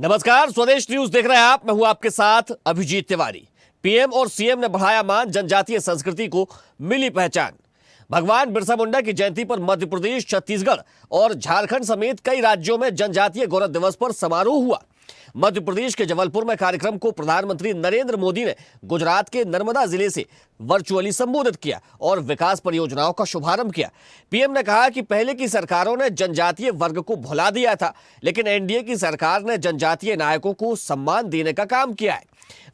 नमस्कार, स्वदेश न्यूज देख रहे हैं आप। मैं हूं आपके साथ अभिजीत तिवारी। पीएम और सीएम ने बढ़ाया मान, जनजातीय संस्कृति को मिली पहचान। भगवान बिरसा मुंडा की जयंती पर मध्य प्रदेश, छत्तीसगढ़ और झारखंड समेत कई राज्यों में जनजातीय गौरव दिवस पर समारोह हुआ। मध्य प्रदेश के जबलपुर में कार्यक्रम को प्रधानमंत्री नरेंद्र मोदी ने गुजरात के नर्मदा जिले से वर्चुअली संबोधित किया और विकास परियोजनाओं का शुभारंभ किया। पीएम ने कहा कि पहले की सरकारों ने जनजातीय वर्ग को भुला दिया था, लेकिन एनडीए की सरकार ने जनजातीय नायकों को सम्मान देने का काम किया है।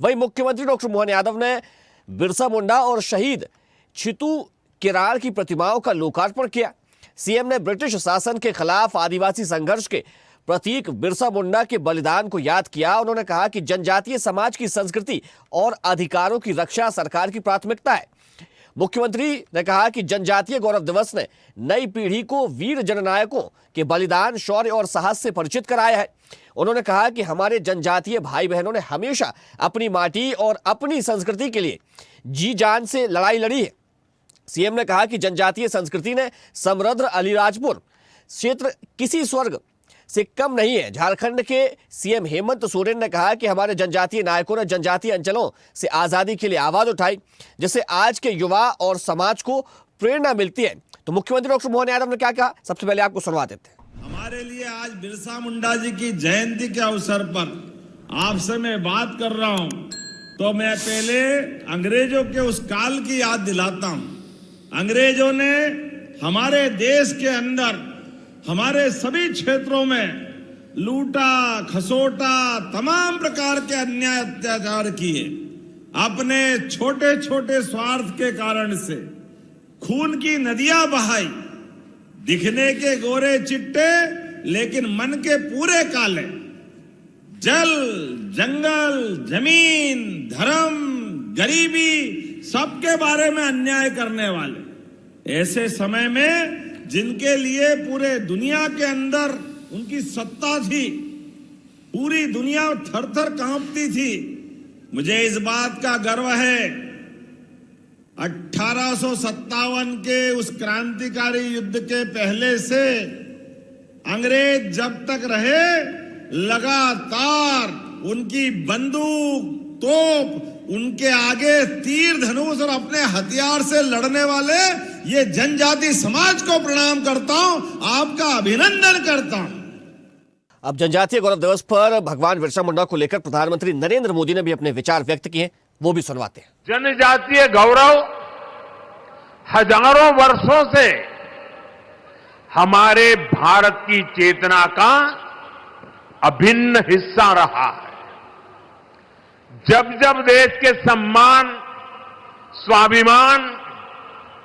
वहीं मुख्यमंत्री डॉक्टर मोहन यादव ने बिरसा मुंडा और शहीद छितू किरार की प्रतिमाओं का लोकार्पण किया। सीएम ने ब्रिटिश शासन के खिलाफ आदिवासी संघर्ष के प्रतीक बिरसा मुंडा के बलिदान को याद किया। उन्होंने कहा कि जनजातीय समाज की संस्कृति और अधिकारों की रक्षा सरकार की प्राथमिकता है। मुख्यमंत्री ने कहा कि जनजातीय गौरव दिवस ने नई पीढ़ी को वीर जननायकों के बलिदान, शौर्य और साहस से परिचित कराया है। उन्होंने कहा कि हमारे जनजातीय भाई बहनों ने हमेशा अपनी माटी और अपनी संस्कृति के लिए जी जान से लड़ाई लड़ी है। सीएम ने कहा कि जनजातीय संस्कृति ने समृद्ध अलीराजपुर क्षेत्र किसी स्वर्ग से कम नहीं है। झारखंड के सीएम हेमंत सोरेन ने कहा कि हमारे जनजातीय नायकों ने जनजातीय अंचलों से आजादी के लिए आवाज उठाई, जिससे आज के युवा और समाज को प्रेरणा मिलती है। तो मुख्यमंत्री डॉक्टर मोहन यादव ने क्या कहा, सबसे पहले आपको सुनवा देते हैं। हमारे लिए आज बिरसा मुंडा जी की जयंती के अवसर पर आपसे मैं बात कर रहा हूं, तो मैं पहले अंग्रेजों के उस काल की याद दिलाता हूं। अंग्रेजों ने हमारे देश के अंदर हमारे सभी क्षेत्रों में लूटा, खसोटा, तमाम प्रकार के अन्याय अत्याचार किए। अपने छोटे छोटे स्वार्थ के कारण से खून की नदियां बहाई। दिखने के गोरे चिट्टे लेकिन मन के पूरे काले। जल, जंगल, जमीन, धर्म, गरीबी, सबके बारे में अन्याय करने वाले। ऐसे समय में जिनके लिए पूरे दुनिया के अंदर उनकी सत्ता थी, पूरी दुनिया थर-थर कांपती थी। मुझे इस बात का गर्व है, 1857 के उस क्रांतिकारी युद्ध के पहले से अंग्रेज जब तक रहे, लगातार उनकी बंदूक, तोप, उनके आगे तीर धनुष और अपने हथियार से लड़ने वाले ये जनजाति समाज को प्रणाम करता हूं, आपका अभिनंदन करता हूं। अब जनजातीय गौरव दिवस पर भगवान बिरसा मुंडा को लेकर प्रधानमंत्री नरेंद्र मोदी ने भी अपने विचार व्यक्त किए, वो भी सुनवाते हैं। जनजातीय गौरव हजारों वर्षों से हमारे भारत की चेतना का अभिन्न हिस्सा रहा है। जब जब देश के सम्मान, स्वाभिमान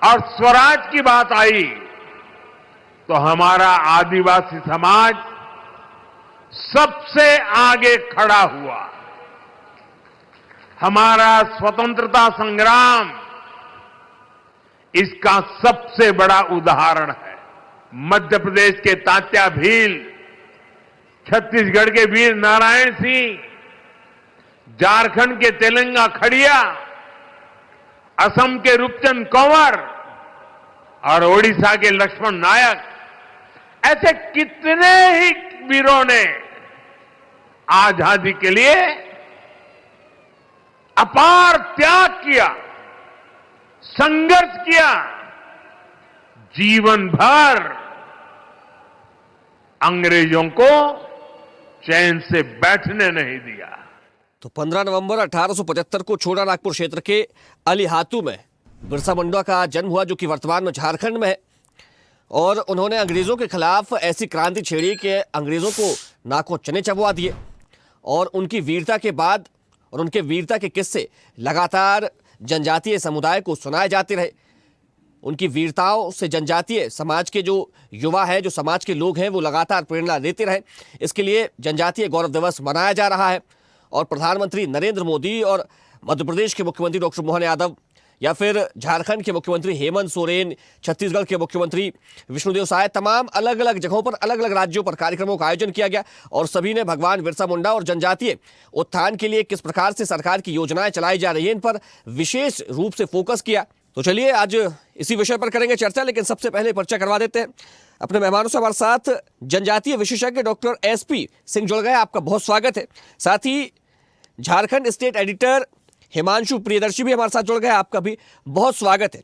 और स्वराज की बात आई, तो हमारा आदिवासी समाज सबसे आगे खड़ा हुआ। हमारा स्वतंत्रता संग्राम इसका सबसे बड़ा उदाहरण है। मध्य प्रदेश के तात्या भील, छत्तीसगढ़ के वीर नारायण सिंह, झारखंड के तेलंगा खड़िया, असम के रूपचंद कंवर और ओडिशा के लक्ष्मण नायक, ऐसे कितने ही वीरों ने आजादी के लिए अपार त्याग किया, संघर्ष किया, जीवन भर अंग्रेजों को चैन से बैठने नहीं दिया। तो 15 नवंबर 1875 को छोटा नागपुर क्षेत्र के अलीहातू में बिरसा मुंडा का जन्म हुआ, जो कि वर्तमान में झारखंड में है। और उन्होंने अंग्रेजों के खिलाफ ऐसी क्रांति छेड़ी कि अंग्रेजों को नाकों चने चबवा दिए। और उनकी वीरता के बाद और उनके वीरता के किस्से लगातार जनजातीय समुदाय को सुनाए जाते रहे। उनकी वीरताओं से जनजातीय समाज के जो युवा हैं, जो समाज के लोग हैं, वो लगातार प्रेरणा लेते रहे। इसके लिए जनजातीय गौरव दिवस मनाया जा रहा है। और प्रधानमंत्री नरेंद्र मोदी और मध्य प्रदेश के मुख्यमंत्री डॉक्टर मोहन यादव, या फिर झारखंड के मुख्यमंत्री हेमंत सोरेन, छत्तीसगढ़ के मुख्यमंत्री विष्णुदेव साय, तमाम अलग अलग जगहों पर, अलग अलग राज्यों पर कार्यक्रमों का आयोजन किया गया। और सभी ने भगवान बिरसा मुंडा और जनजातीय उत्थान के लिए किस प्रकार से सरकार की योजनाएं चलाई जा रही हैं, इन पर विशेष रूप से फोकस किया। तो चलिए आज इसी विषय पर करेंगे चर्चा, लेकिन सबसे पहले परिचय करवा देते हैं अपने मेहमानों से। हमारे साथ जनजातीय विशेषज्ञ डॉक्टर एसपी सिंह जुड़ गए, आपका बहुत स्वागत है। साथ ही झारखंड स्टेट एडिटर हिमांशु प्रियदर्शी भी हमारे साथ जुड़ गए, आपका भी बहुत स्वागत है।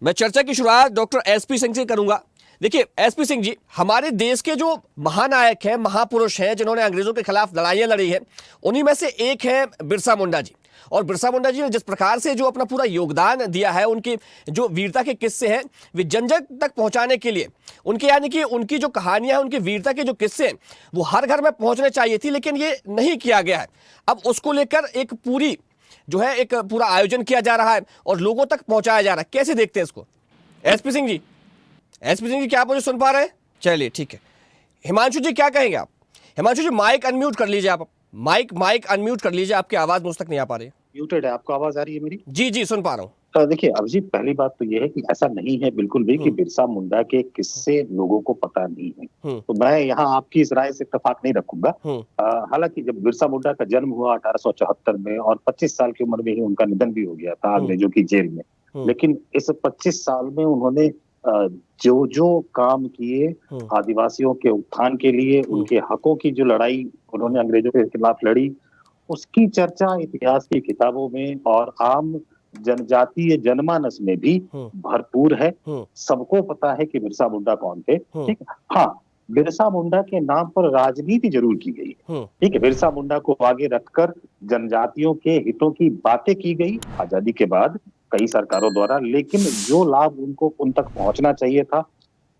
मैं चर्चा की शुरुआत डॉक्टर एसपी सिंह से करूंगा। देखिए एसपी सिंह जी, हमारे देश के जो महानायक हैं, महापुरुष हैं, जिन्होंने अंग्रेजों के खिलाफ लड़ाइयां लड़ी है, उन्हीं में से एक है बिरसा मुंडा जी। और बिरसा मुंडा जी ने जिस प्रकार से जो अपना पूरा योगदान दिया है, उनकी जो वीरता के किस्से हैं वे जन जन तक पहुंचाने के लिए, उनके यानी कि उनकी जो कहानियां हैं, उनकी वीरता के जो किस्से हैं, वो हर घर में पहुंचने चाहिए थी, लेकिन ये नहीं किया गया है। अब उसको लेकर एक पूरी जो है एक पूरा आयोजन किया जा रहा है और लोगों तक पहुंचाया जा रहा है। कैसे देखते हैं इसको एसपी सिंह जी? एसपी सिंह जी, क्या आप मुझे सुन पा रहे हैं? चलिए ठीक है। हिमांशु जी क्या कहेंगे आप? हिमांशु जी माइक अनम्यूट कर लीजिए, आप माइक अनम्यूट कर लीजिए, आपकी आवाज मुझ तक नहीं आ पा रही है। म्यूटेड है। आपको आवाज आ रही है मेरी? जी जी सुन पा रहा हूँ। देखिए अभिजीत, पहली बात तो ये है कि ऐसा नहीं है बिल्कुल भी कि बिरसा मुंडा के किस्से लोगों को पता नहीं है। तो मैं यहाँ आपकी इस राय से इत्तेफाक नहीं रखूंगा। हालांकि जब बिरसा मुंडा का जन्म हुआ 1874 में और 25 साल की उम्र में ही उनका निधन भी हो गया था अंग्रेजों की जेल में, लेकिन इस 25 साल में उन्होंने जो जो काम किए आदिवासियों के उत्थान के लिए, उनके हकों की जो लड़ाई उन्होंने अंग्रेजों के खिलाफ लड़ी, उसकी चर्चा इतिहास की किताबों में और आम जनजातीय जनमानस में भी भरपूर है। सबको पता है कि बिरसा मुंडा कौन थे। ठीक है। हाँ, बिरसा मुंडा के नाम पर राजनीति जरूर की गई है। ठीक है, बिरसा मुंडा को आगे रखकर जनजातियों के हितों की बातें की गई आजादी के बाद कई सरकारों द्वारा, लेकिन जो लाभ उनको उन तक पहुंचना चाहिए था,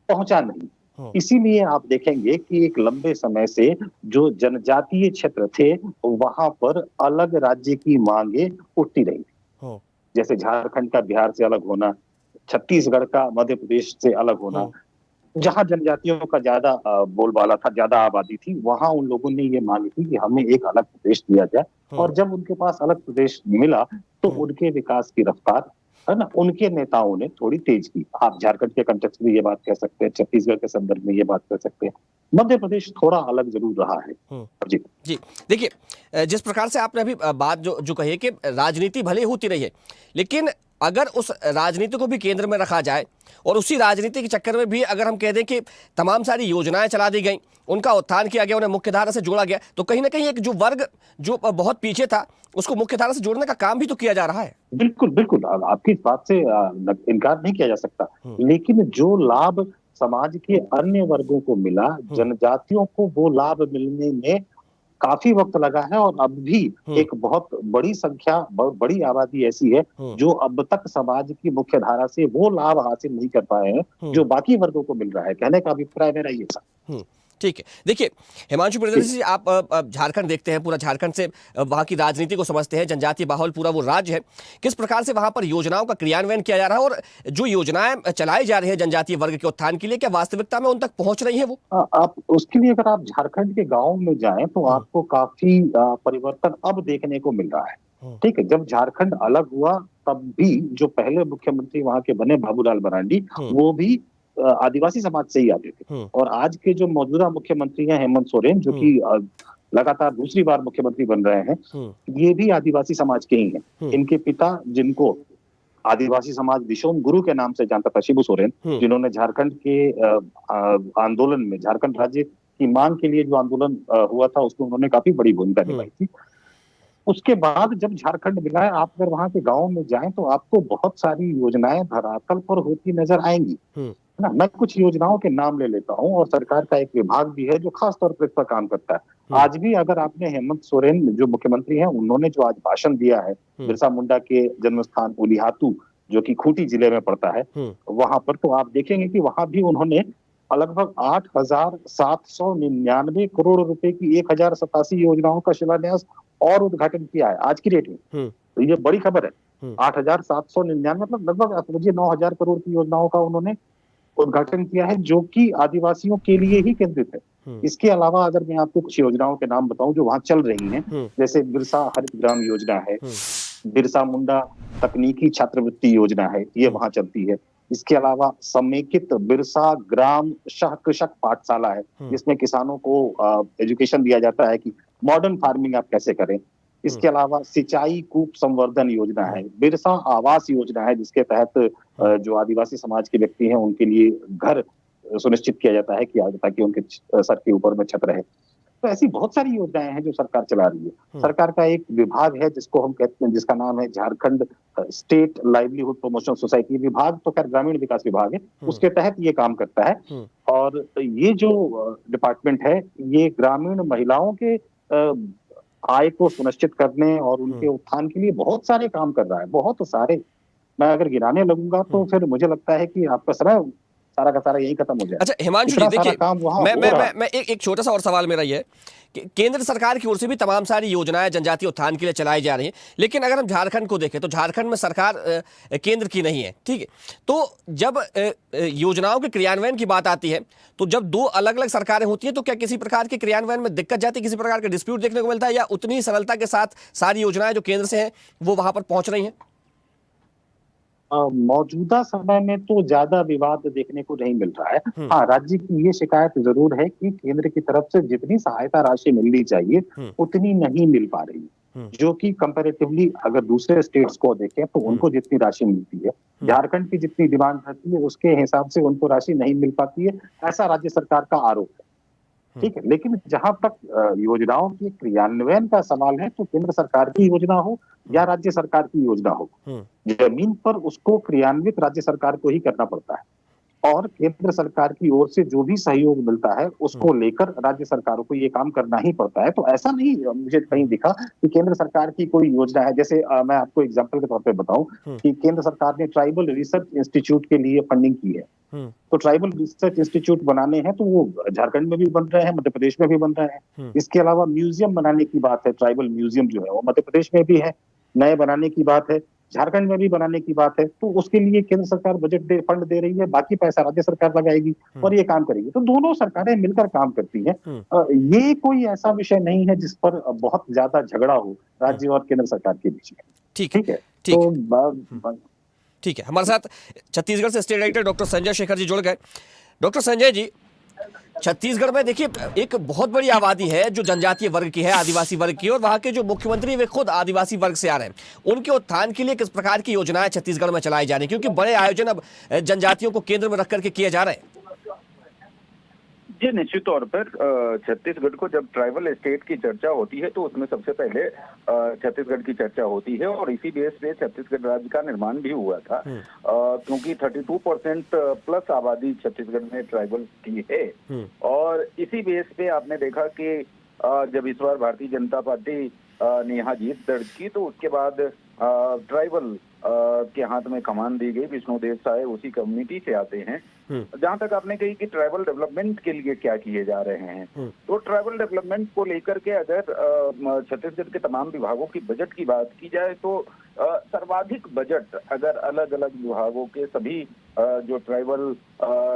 पहुंचा नहीं। इसीलिए आप देखेंगे कि एक लंबे समय से जो जनजातीय क्षेत्र थे वहां पर अलग राज्य की मांगे उठती रही, जैसे झारखंड का बिहार से अलग होना, छत्तीसगढ़ का मध्य प्रदेश से अलग होना। जहां जनजातियों का ज्यादा बोलबाला था, ज्यादा आबादी थी, वहां उन लोगों ने ये मांगी थी कि हमें एक अलग प्रदेश दिया जाए। और जब उनके पास अलग प्रदेश मिला तो उनके विकास की रफ्तार है ना, उनके नेताओं ने थोड़ी तेज की। आप झारखंड के कंटेक्स्ट में ये बात कह सकते हैं, छत्तीसगढ़ के संदर्भ में ये बात कह सकते हैं। मध्य प्रदेश थोड़ा अलग जरूर रहा है। जी जी, देखिए जिस प्रकार से आपने अभी बात जो कही है कि राजनीति भले होती रही है, लेकिन अगर उस राजनीति को भी केंद्र में रखा जाए और उसी राजनीति के चक्कर में भी अगर हम कह दें कि तमाम सारी योजनाएं चला दी गई, उनका उत्थान किया गया, उन्हें मुख्यधारा से जोड़ा गया, तो कहीं ना कहीं एक जो वर्ग जो बहुत पीछे था उसको मुख्यधारा से जोड़ने का काम भी तो किया जा रहा है। बिल्कुल बिल्कुल, आपकी इस बात से इनकार नहीं किया जा सकता, लेकिन जो लाभ समाज के अन्य वर्गों को मिला, जनजातियों को वो लाभ मिलने में काफी वक्त लगा है। और अब भी एक बहुत बड़ी संख्या, बहुत बड़ी आबादी ऐसी है जो अब तक समाज की मुख्य धारा से वो लाभ हासिल नहीं कर पाए हैं जो बाकी वर्गों को मिल रहा है। कहने का अभिप्राय मेरा ये था। ठीक है। देखिए हिमांशु प्रियदर्शी जी, आप झारखंड देखते हैं, पूरा झारखंड से वहाँ की राजनीति को समझते हैं, जनजातीय बाहुल पूरा वो राज्य है। किस प्रकार से वहाँ पर योजनाओं का क्रियान्वयन किया जा रहा है और जो योजनाएं चलाई जा रही है जनजातीय वर्ग के उत्थान के लिए, क्या वास्तविकता में उन तक पहुंच रही है वो? आप उसके लिए अगर आप झारखंड के गाँव में जाएं तो आपको काफी परिवर्तन अब देखने को मिल रहा है। ठीक है, जब झारखंड अलग हुआ तब भी जो पहले मुख्यमंत्री वहाँ के बने बाबूलाल मरांडी, वो भी आदिवासी समाज से ही आते थे। और आज के जो मौजूदा मुख्यमंत्री हैं हेमंत सोरेन, जो कि लगातार दूसरी बार मुख्यमंत्री बन रहे हैं, ये भी आदिवासी समाज के ही हैं। इनके पिता, जिनको आदिवासी समाज दिशोम गुरु के नाम से जानता था, शिबू सोरेन, जिन्होंने झारखंड के आंदोलन में, झारखंड राज्य की मांग के लिए जो आंदोलन हुआ था, उसमें उन्होंने काफी बड़ी भूमिका निभाई थी। उसके बाद जब झारखंड मिला है, आप अगर वहां के गाँव में जाएं तो आपको बहुत सारी योजनाएं धरातल पर होती नजर आएंगी। ना, मैं कुछ योजनाओं के नाम ले लेता हूं, और सरकार का एक विभाग भी है जो खास तौर पर इस पर काम करता है। आज भी अगर आपने हेमंत सोरेन जो मुख्यमंत्री हैं, उन्होंने जो आज भाषण दिया है बिरसा मुंडा के जन्म स्थान उलिहातू, जो कि खूंटी जिले में पड़ता है, वहां पर तो आप देखेंगे कि वहां भी उन्होंने लगभग 8,799 करोड़ रुपए की 1,087 योजनाओं का शिलान्यास और उद्घाटन किया है आज की डेट में। तो ये बड़ी खबर है। 8,799 मतलब लगभग समझिए 9,000 करोड़ की योजनाओं का उन्होंने उद्घाटन किया है, जो कि आदिवासियों के लिए ही केंद्रित है। इसके अलावा अगर मैं आपको कुछ योजनाओं के नाम बताऊं जो वहां चल रही हैं, जैसे बिरसा हरित ग्राम योजना है, बिरसा मुंडा तकनीकी छात्रवृत्ति योजना है, ये वहां चलती है। इसके अलावा समेकित बिरसा ग्राम शह कृषक पाठशाला है, जिसमें किसानों को एजुकेशन दिया जाता है कि मॉडर्न फार्मिंग आप कैसे करें। इसके अलावा सिंचाई कूप संवर्धन योजना है, बिरसा आवास योजना है जिसके तहत जो आदिवासी समाज के व्यक्ति हैं उनके लिए घर सुनिश्चित किया जाता है कि ताकि उनके सर के ऊपर में छत रहे। तो ऐसी बहुत सारी योजनाएं हैं जो सरकार चला रही है। सरकार का एक विभाग है जिसको हम कहते हैं, जिसका नाम है Jharkhand state livelihood promotion society. विभाग तो खैर ग्रामीण विकास विभाग है, उसके तहत ये काम करता है। और ये जो डिपार्टमेंट है ये ग्रामीण महिलाओं के आय को सुनिश्चित करने और उनके उत्थान के लिए बहुत सारे काम कर रहा है, बहुत सारे। मैं अगर गिनाने लगूंगा तो फिर मुझे लगता है कि आपका समय सारा का सारा यही खत्म हो जाए। अच्छा हिमांशु जी, देखिए मैं एक छोटा सा और सवाल मेरा ये है कि केंद्र सरकार की ओर से भी तमाम सारी योजनाएं जनजातीय उत्थान के लिए चलाई जा रही हैं, लेकिन अगर हम झारखंड को देखें तो झारखंड में सरकार केंद्र की नहीं है, ठीक है। तो जब योजनाओं के क्रियान्वयन की बात आती है तो जब दो अलग अलग सरकारें होती हैं तो क्या किसी प्रकार के क्रियान्वयन में दिक्कत जाती है, किसी प्रकार का डिस्प्यूट देखने को मिलता है, या उतनी सरलता के साथ सारी योजनाएं जो केंद्र से हैं वो वहां पर पहुंच रही हैं? मौजूदा समय में तो ज्यादा विवाद देखने को नहीं मिल रहा है। हाँ, राज्य की ये शिकायत जरूर है कि केंद्र की तरफ से जितनी सहायता राशि मिलनी चाहिए उतनी नहीं मिल पा रही, जो कि कंपैरेटिवली अगर दूसरे स्टेट्स को देखें तो उनको जितनी राशि मिलती है, झारखंड की जितनी डिमांड रहती है उसके हिसाब से उनको राशि नहीं मिल पाती है, ऐसा राज्य सरकार का आरोप है। ठीक है, लेकिन जहां तक योजनाओं के क्रियान्वयन का सवाल है तो केंद्र सरकार की योजना हो या राज्य सरकार की योजना हो, जमीन पर उसको क्रियान्वित राज्य सरकार को ही करना पड़ता है। और केंद्र सरकार की ओर से जो भी सहयोग मिलता है उसको लेकर राज्य सरकारों को ये काम करना ही पड़ता है। तो ऐसा नहीं मुझे कहीं दिखा कि केंद्र सरकार की कोई योजना है। जैसे मैं आपको एग्जांपल के तौर पे बताऊं कि केंद्र सरकार ने ट्राइबल रिसर्च इंस्टीट्यूट के लिए फंडिंग की है। तो ट्राइबल रिसर्च इंस्टीट्यूट बनाने हैं तो वो झारखंड में भी बन रहे हैं, मध्य प्रदेश में भी बन रहे हैं। इसके अलावा म्यूजियम बनाने की बात है, ट्राइबल म्यूजियम जो है वो मध्य प्रदेश में भी है, नए बनाने की बात है, झारखंड में भी बनाने की बात है। तो उसके लिए केंद्र सरकार बजट फंड दे रही है, बाकी पैसा राज्य सरकार लगाएगी और ये काम करेगी। तो दोनों सरकारें मिलकर काम करती हैं। ये कोई ऐसा विषय नहीं है जिस पर बहुत ज्यादा झगड़ा हो राज्य और केंद्र सरकार के बीच में। ठीक है, ठीक है। हमारे साथ छत्तीसगढ़ से state director doctor Sanjay Shekhar ji जुड़ गए। डॉक्टर संजय जी, छत्तीसगढ़ में देखिए एक बहुत बड़ी आबादी है जो जनजातीय वर्ग की है, आदिवासी वर्ग की, और वहां के जो मुख्यमंत्री वे खुद आदिवासी वर्ग से आ रहे हैं। उनके उत्थान के लिए किस प्रकार की योजनाएं छत्तीसगढ़ में चलाई जा रही हैं, क्योंकि बड़े आयोजन अब जनजातियों को केंद्र में रख करके किए जा रहे हैं? जी, निश्चित तौर पर छत्तीसगढ़ को जब ट्राइबल स्टेट की चर्चा होती है तो उसमें सबसे पहले छत्तीसगढ़ की चर्चा होती है, और इसी बेस पे छत्तीसगढ़ राज्य का निर्माण भी हुआ था, क्योंकि 32% प्लस आबादी छत्तीसगढ़ में ट्राइबल की है। और इसी बेस पे आपने देखा कि जब इस बार भारतीय जनता पार्टी ने यहाँ जीत दर्ज की तो उसके बाद ट्राइबल के हाथ में कमान दी गई। विष्णुदेव साय उसी कम्युनिटी से आते हैं। जहां तक आपने कही कि ट्राइबल डेवलपमेंट के लिए क्या किए जा रहे हैं, तो ट्राइबल डेवलपमेंट को लेकर के अगर छत्तीसगढ़ के तमाम विभागों की बजट की बात की जाए तो सर्वाधिक बजट अगर अलग अलग विभागों के सभी जो ट्राइबल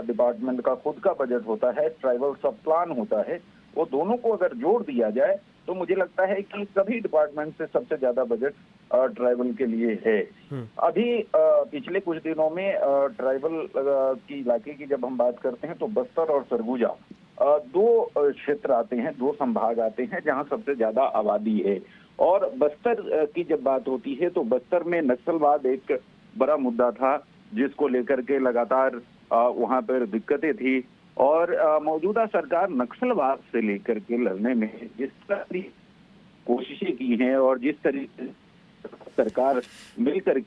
डिपार्टमेंट का खुद का बजट होता है, ट्राइबल सब प्लान होता है, वो दोनों को अगर जोड़ दिया जाए तो मुझे लगता है कि सभी डिपार्टमेंट से सबसे ज्यादा बजट ट्राइबल के लिए है। अभी पिछले कुछ दिनों में ट्राइबल की इलाके की जब हम बात करते हैं तो बस्तर और सरगुजा दो क्षेत्र आते हैं, दो संभाग आते हैं जहां सबसे ज्यादा आबादी है। और बस्तर की जब बात होती है तो बस्तर में नक्सलवाद एक बड़ा मुद्दा था जिसको लेकर के लगातार वहां पर दिक्कतें थी, और मौजूदा सरकार नक्सलवाद से लेकर के लड़ने में जिस तरह की कोशिशें की हैं और जिस तरीके सरकार मिलकर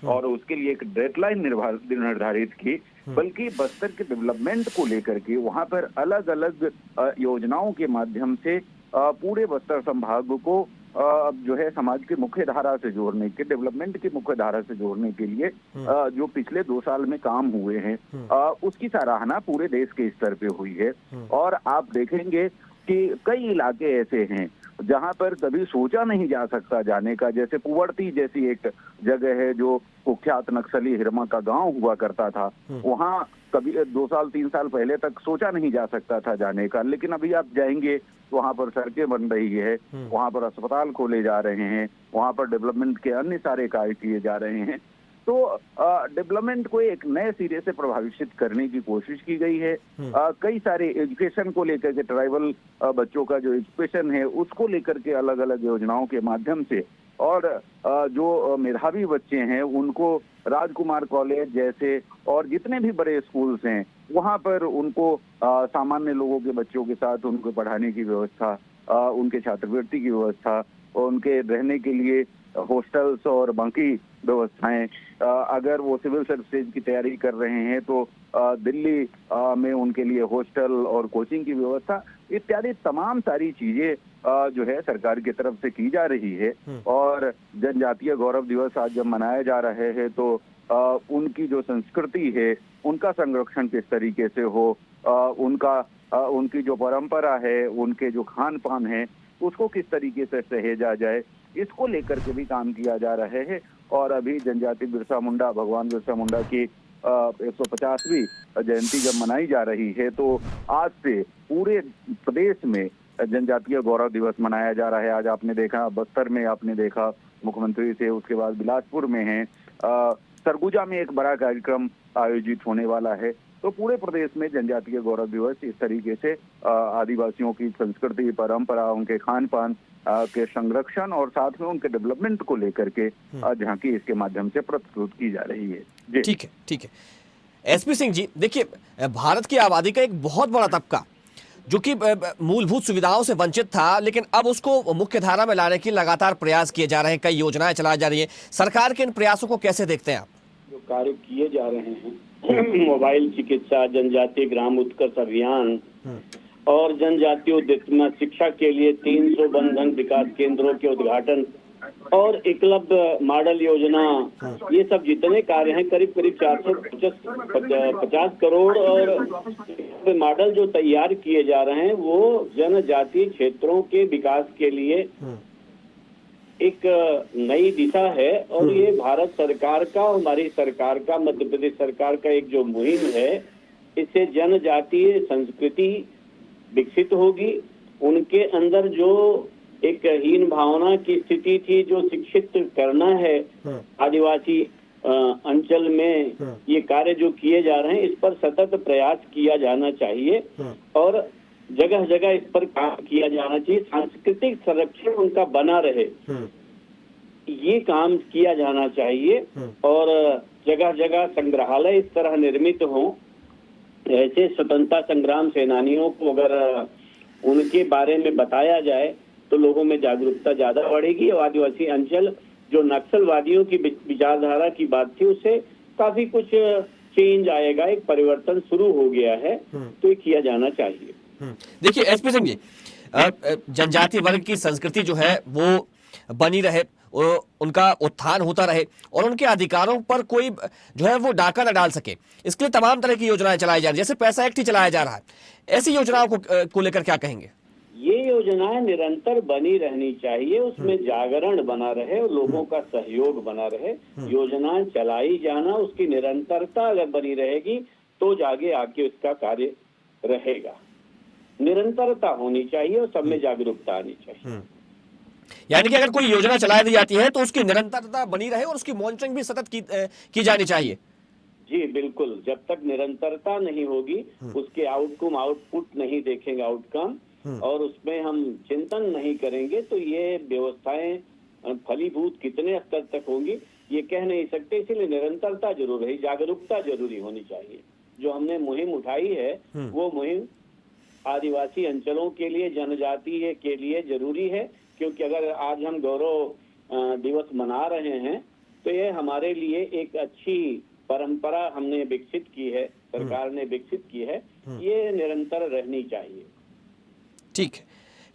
और उसके लिए एक डेडलाइन निर्धारित की, बल्कि बस्तर के डेवलपमेंट को लेकर के वहां पर अलग अलग योजनाओं के माध्यम से पूरे बस्तर संभाग को जो है समाज की मुख्य धारा से जोड़ने के, डेवलपमेंट की मुख्य धारा से जोड़ने के लिए जो पिछले 2 साल में काम हुए हैं उसकी सराहना पूरे देश के स्तर पे हुई है। और आप देखेंगे कि कई इलाके ऐसे हैं जहां पर कभी सोचा नहीं जा सकता जाने का, जैसे पुवर्ती जैसी एक जगह है जो कुख्यात नक्सली हिरमा का गांव हुआ करता था, वहां कभी 2 साल 3 साल पहले तक सोचा नहीं जा सकता था जाने का, लेकिन अभी आप जाएंगे तो वहां पर सड़कें बन रही है, वहां पर अस्पताल खोले जा रहे हैं, वहां पर डेवलपमेंट के अन्य सारे कार्य किए जा रहे हैं। तो डेवलपमेंट को एक नए सिरे से प्रभावित करने की कोशिश की गई है। कई सारे एजुकेशन को लेकर के, ट्राइबल बच्चों का जो एजुकेशन है उसको लेकर के अलग अलग योजनाओं के माध्यम से, और जो मेधावी बच्चे हैं उनको राजकुमार कॉलेज जैसे और जितने भी बड़े स्कूल्स हैं वहां पर उनको सामान्य लोगों के बच्चों के साथ उनको पढ़ाने की व्यवस्था, उनके छात्रवृत्ति की व्यवस्था, और उनके रहने के लिए हॉस्टल्स और बाकी व्यवस्थाएं, अगर वो सिविल सर्विसेज की तैयारी कर रहे हैं तो दिल्ली में उनके लिए हॉस्टल और कोचिंग की व्यवस्था इत्यादि तमाम सारी चीजें जो है सरकार की तरफ से की जा रही है। और जनजातीय गौरव दिवस आज जब मनाया जा रहे हैं तो उनकी जो संस्कृति है उनका संरक्षण किस तरीके से हो, उनकी जो परंपरा है, उनके जो खान पान है उसको किस तरीके से सहेजा जाए, इसको लेकर के भी काम किया जा रहा है। और अभी जनजाति बिरसा मुंडा, भगवान बिरसा मुंडा की 150वीं जयंती जब मनाई जा रही है तो आज से पूरे प्रदेश में जनजातीय गौरव दिवस मनाया जा रहा है। आज आपने देखा बस्तर में, आपने देखा मुख्यमंत्री थे, उसके बाद बिलासपुर में है, सरगुजा में एक बड़ा कार्यक्रम आयोजित होने वाला है। तो पूरे प्रदेश में जनजातीय गौरव दिवस इस तरीके से आदिवासियों की संस्कृति, परंपरा, उनके खान पान के संरक्षण और साथ में उनके डेवलपमेंट को लेकर के झांकी इसके माध्यम से प्रस्तुत की जा रही है। जी ठीक है, ठीक है। एसपी सिंह जी, देखिए भारत की आबादी का एक बहुत बड़ा तबका जो कि मूलभूत सुविधाओं से वंचित था, लेकिन अब उसको मुख्य धारा में लाने की लगातार प्रयास किए जा रहे हैं, कई योजनाएं चलाई जा रही हैं। सरकार के इन प्रयासों को कैसे देखते हैं आप? जो कार्य किए जा रहे हैं, मोबाइल चिकित्सा, जनजातीय ग्राम उत्कर्ष अभियान और जनजातीय उद्यमिता शिक्षा के लिए 300 बनधन विकास केंद्रों के उद्घाटन और एकलव्य मॉडल योजना, ये सब जितने कार्य हैं करीब 450 करोड़ और मॉडल जो तैयार किए जा रहे हैं वो जनजातीय क्षेत्रों के विकास के लिए एक नई दिशा है। और ये भारत सरकार का, हमारी सरकार का, मध्य प्रदेश सरकार का एक जो मुहिम है, इससे जनजातीय संस्कृति विकसित होगी। उनके अंदर जो एक हीन भावना की स्थिति थी, जो शिक्षित करना है आदिवासी अंचल में, ये कार्य जो किए जा रहे हैं इस पर सतत प्रयास किया जाना चाहिए और जगह जगह इस पर काम किया जाना चाहिए। सांस्कृतिक संरक्षण उनका बना रहे, ये काम किया जाना चाहिए और जगह जगह संग्रहालय इस तरह निर्मित हों। ऐसे स्वतंत्रता संग्राम सेनानियों को अगर उनके बारे में बताया जाए तो लोगों में जागरूकता ज्यादा बढ़ेगी और आदिवासी अंचल जो नक्सलवादियों की विचारधारा की बात थी उससे काफी कुछ चेंज आएगा, एक परिवर्तन शुरू हो गया है, तो ये किया जाना चाहिए। देखिए एसपी सिंह जी, जनजातीय वर्ग की संस्कृति जो है वो बनी रहे, उनका उत्थान होता रहे और उनके अधिकारों पर कोई जो है वो डाका न डाल सके, इसके लिए तमाम तरह की योजनाएं चलाई जा रही है, जैसे पैसा एक्ट ही चलाया जा रहा है। ऐसी योजनाओं को लेकर क्या कहेंगे? ये योजनाएं निरंतर बनी रहनी चाहिए, उसमें जागरण बना रहे और लोगों का सहयोग बना रहे। योजनाएं चलाई जाना, उसकी निरंतरता अगर बनी रहेगी तो जागे आके उसका कार्य रहेगा। निरंतरता होनी चाहिए और सब में जागरूकता आनी चाहिए। यानी कि अगर कोई योजना चलाई दी जाती है तो उसकी निरंतरता बनी रहे और उसकी मॉनिटरिंग भी सतत की जानी चाहिए। जी बिल्कुल, जब तक निरंतरता नहीं होगी, उसके आउटपुट नहीं देखेंगे, आउटकम, और उसमें हम चिंतन नहीं करेंगे तो ये व्यवस्थाएं फलीभूत कितने स्तर तक होंगी ये कह नहीं सकते। इसलिए निरंतरता जरूर है, जागरूकता जरूरी होनी चाहिए। जो हमने मुहिम उठाई है वो मुहिम आदिवासी अंचलों के लिए, जनजातीय के लिए जरूरी है, क्योंकि अगर आज हम गौरव दिवस मना रहे हैं तो ये हमारे लिए एक अच्छी परंपरा हमने विकसित की है, सरकार ने विकसित की है, ये निरंतर रहनी चाहिए। ठीक है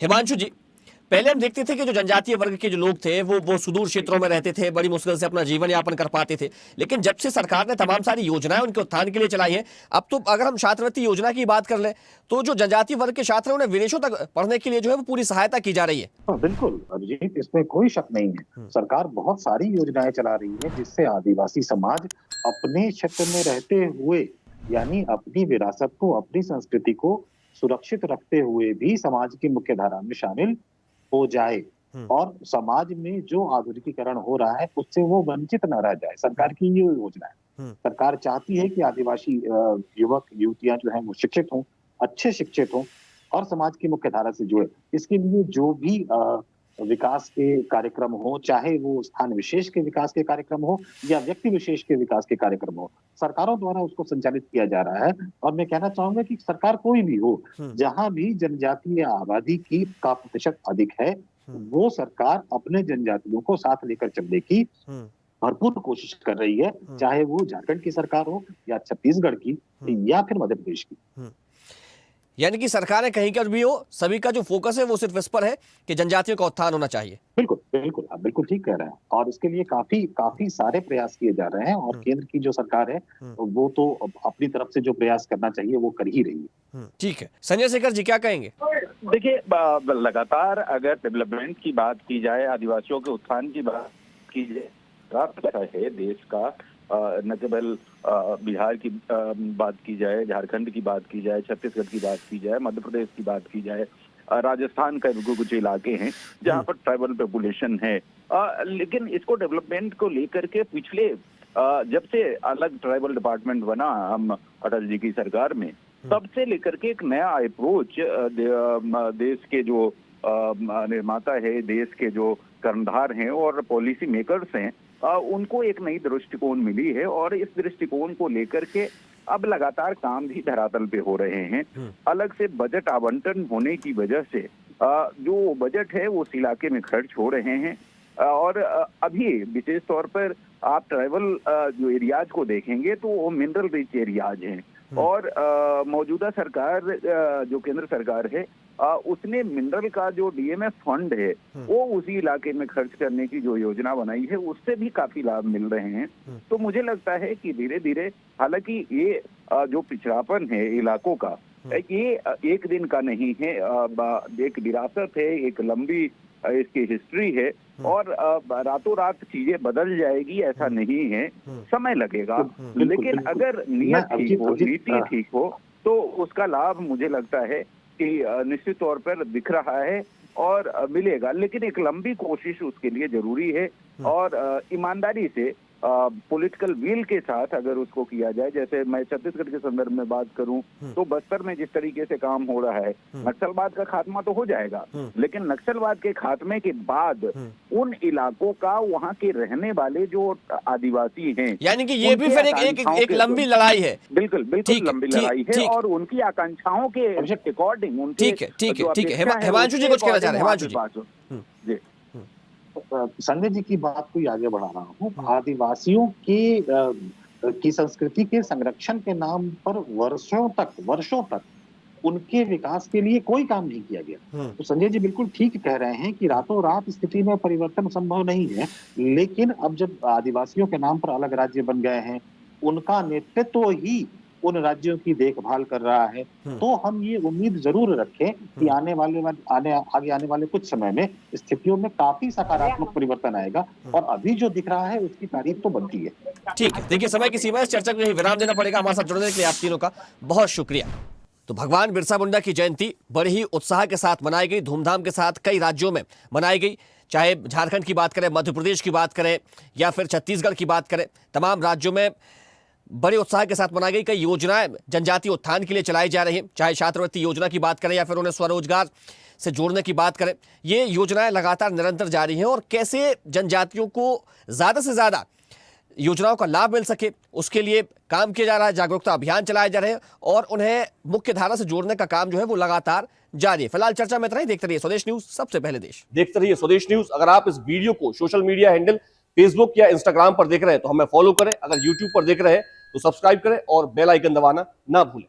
हिमांशु जी, पहले हम देखते थे कि जो जनजातीय वर्ग के जो लोग थे वो सुदूर क्षेत्रों में रहते थे, बड़ी मुश्किल से अपना जीवन यापन कर पाते थे, लेकिन जब से सरकार ने तमाम सारी योजनाएं उनके उत्थान के लिए चलाई हैं, अब तो अगर हम छात्रवृत्ति योजना की बात कर लें तो जो जनजातीय वर्ग के छात्र हैं उन्हें विदेशों तक पढ़ने के लिए जो है वो पूरी सहायता की जा रही है। बिल्कुल अभिजीत, इसमें कोई शक नहीं है। सरकार बहुत सारी योजनाएं चला रही है जिससे आदिवासी समाज अपने क्षेत्र में रहते हुए, यानी अपनी विरासत को, अपनी संस्कृति को सुरक्षित रखते हुए भी समाज की मुख्य धारा में शामिल हो जाए। और समाज में जो आधुनिकीकरण हो रहा है उससे वो वंचित न रह जाए। सरकार की ये योजना है। सरकार चाहती है कि आदिवासी युवक युवतियां जो हैं वो शिक्षित हों, अच्छे शिक्षित हों और समाज की मुख्य धारा से जुड़े। इसके लिए जो भी विकास के कार्यक्रम हो, चाहे वो स्थान विशेष के विकास के कार्यक्रम हो या व्यक्ति विशेष के विकास के कार्यक्रम हो, सरकारों द्वारा उसको संचालित किया जा रहा है। और मैं कहना चाहूंगा कि सरकार कोई भी हो, जहां भी जनजातीय आबादी का प्रतिशत अधिक है, वो सरकार अपने जनजातियों को साथ लेकर चलने की भरपूर कोशिश कर रही है, चाहे वो झारखंड की सरकार हो या छत्तीसगढ़ की या फिर मध्य प्रदेश की। यानी कि सरकारें कहीं पर भी हो, सभी का जो फोकस है वो सिर्फ इस पर है कि जनजातियों का उत्थान होना चाहिए। बिल्कुल बिल्कुल, आप बिल्कुल ठीक कह रहे हैं और इसके लिए काफी सारे प्रयास किए जा रहे हैं और केंद्र की जो सरकार है वो तो अपनी तरफ से जो प्रयास करना चाहिए वो कर ही रही है। ठीक है, संजय शेखर जी क्या कहेंगे? देखिए, लगातार अगर डेवलपमेंट की बात की जाए, आदिवासियों के उत्थान की बात की जाए, है देश का न केवल बिहार की बात की जाए, झारखंड की बात की जाए, छत्तीसगढ़ की बात की जाए, मध्य प्रदेश की बात की जाए, राजस्थान का कुछ इलाके हैं जहां पर ट्राइबल पॉपुलेशन है। लेकिन इसको डेवलपमेंट को लेकर के पिछले जब से अलग ट्राइबल डिपार्टमेंट बना हम अटल जी की सरकार में, तब से लेकर के एक नया अप्रोच देश के जो निर्माता है, देश के जो कर्णधार हैं और पॉलिसी मेकर्स हैं, उनको एक नई दृष्टिकोण मिली है और इस दृष्टिकोण को लेकर के अब लगातार काम भी धरातल पे हो रहे हैं। अलग से बजट आवंटन होने की वजह से जो बजट है वो इस इलाके में खर्च हो रहे हैं और अभी विशेष तौर पर आप ट्राइबल जो एरियाज को देखेंगे तो वो मिनरल रिच एरियाज हैं और मौजूदा सरकार जो केंद्र सरकार है उसने मिनरल का जो डीएमएफ फंड है वो उसी इलाके में खर्च करने की जो योजना बनाई है उससे भी काफी लाभ मिल रहे हैं। तो मुझे लगता है कि धीरे धीरे, हालांकि ये जो पिछड़ापन है इलाकों का, ये एक दिन का नहीं है, एक विरासत है, एक लंबी इसकी हिस्ट्री है और रातों रात चीजें बदल जाएगी ऐसा नहीं है, समय लगेगा। लेकिन अगर नीयत ठीक हो, नीति ठीक हो तो उसका लाभ मुझे लगता है कि निश्चित तौर पर दिख रहा है और मिलेगा। लेकिन एक लंबी कोशिश उसके लिए जरूरी है और ईमानदारी से पॉलिटिकल विल के साथ अगर उसको किया जाए। जैसे मैं छत्तीसगढ़ के संदर्भ में बात करूं तो बस्तर में जिस तरीके से काम हो रहा है, नक्सलवाद का खात्मा तो हो जाएगा, लेकिन नक्सलवाद के खात्मे के बाद उन इलाकों का, वहां के रहने वाले जो आदिवासी हैं, यानी कि ये भी फिर एक लंबी लड़ाई है। बिल्कुल बिल्कुल लंबी लड़ाई है और उनकी आकांक्षाओं के अकॉर्डिंग। ठीक है, हिमांशु जी कुछ कहना चाह रहे हैं? हिमांशु जी। संजय जी की बात को आगे बढ़ा रहा हूँ। आदिवासियों की संस्कृति के संरक्षण के नाम पर वर्षों तक उनके विकास के लिए कोई काम नहीं किया गया। तो संजय जी बिल्कुल ठीक कह रहे हैं कि रातों रात स्थिति में परिवर्तन संभव नहीं है, लेकिन अब जब आदिवासियों के नाम पर अलग राज्य बन गए हैं, उनका नेतृत्व ही उन राज्यों की देखभाल कर रहा है, तो हम ये उम्मीद जरूर रखें कि आगे आने वाले कुछ समय में स्थितियों में काफी सकारात्मक परिवर्तन आएगा और अभी जो दिख रहा है उसकी तारीफ तो बनती है। ठीक है, देखिए समय की सीमा, इस चर्चा को यही विराम देना पड़ेगा। हमारे साथ जुड़ने के लिए आप तीनों का बहुत शुक्रिया। तो भगवान बिरसा मुंडा की जयंती बड़े ही उत्साह के साथ मनाई गई, धूमधाम के साथ कई राज्यों में मनाई गई। चाहे झारखंड की बात करें, मध्य प्रदेश की बात करें या फिर छत्तीसगढ़ की बात करें, तमाम राज्यों में बड़े उत्साह के साथ मनाई गई। कई योजनाएं जनजातीय उत्थान के लिए चलाई जा रही हैं, चाहे छात्रवृत्ति योजना की बात करें या फिर उन्हें स्वरोजगार से जोड़ने की बात करें। ये योजनाएं लगातार निरंतर जारी हैं और कैसे जनजातियों को ज़्यादा से ज़्यादा योजनाओं का लाभ मिल सके उसके लिए काम किया जा रहा है, जागरूकता अभियान चलाए जा रहे हैं और उन्हें मुख्य धारा से जोड़ने का काम जो है वो लगातार जारी है। फिलहाल चर्चा में इतना ही। देखते रहिए स्वदेश न्यूज, सबसे पहले देश। देखते रहिए स्वदेश न्यूज। अगर आप इस वीडियो को सोशल मीडिया हैंडल फेसबुक या इंस्टाग्राम पर देख रहे हैं तो हमें फॉलो करें, अगर यूट्यूब पर देख रहे हैं तो सब्सक्राइब करें और बेल आइकन दबाना ना भूलें।